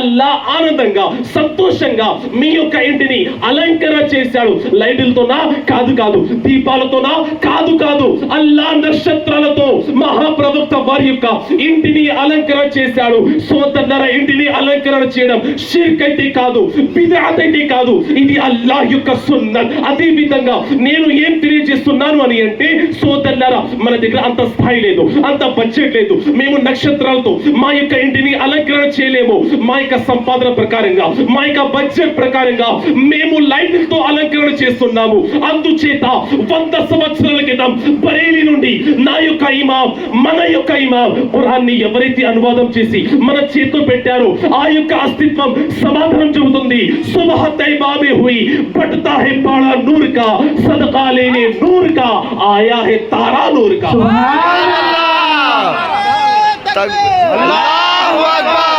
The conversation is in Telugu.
అల్లా ఆనందంగా సంతోషంగా మీ యొక్క ఇంటిని అలంకరణ చేశాడు. లైట్లతోనా? కాదు కాదు. దీపాలతోనా? కాదు కాదు. అల్లా నక్షత్రాలతో మహాప్రవక్త వారి యొక్క ఇంటిని అలంకరణ చేశాడు. సోదరులారా, ఇంటిని అలంకరణ చేయడం షిర్క్ అయితే కాదు, బిద్అత్ అయితే కాదు, ఇది అల్లాహ్ యొక్క సున్నత్. అదే విధంగా నేను ఏం తెలియజేస్తున్నాను అని అంటే, సోదరులారా, మన దగ్గర అంత స్థాయి లేదు, అంత బడ్జెట్ లేదు. మేము నక్షత్రాలతో మా యొక్క ఇంటిని అలంకరణ చేయలేము. మా యొక్క సంపాదన ప్రకారంగా, మా యొక్క బడ్జెట్ ప్రకారంగా మేము లైట్లతో అలంకరణ చేస్తున్నాము. అందుచేత 100 సంవత్సరాల క్రితం బరేలీ నుండి నా యొక్క ఇమాం, మన యొక్క ఇమాం ఖురాన్ని ఎవరైతే అనువాదం చేసి మన చేతిలో పెట్టారో ఆ యొక్క అస్తిత్వం సమాధానం చెబుతుంది. సుబహ తైబా మే హుయి బటతా హై పాడా నూర్ కా, సదకా లేనే నూర్ కా, ఆయా హై తారా నూర్ కా. సుబ్హానల్లాహ్, అల్లాహు అక్బర్.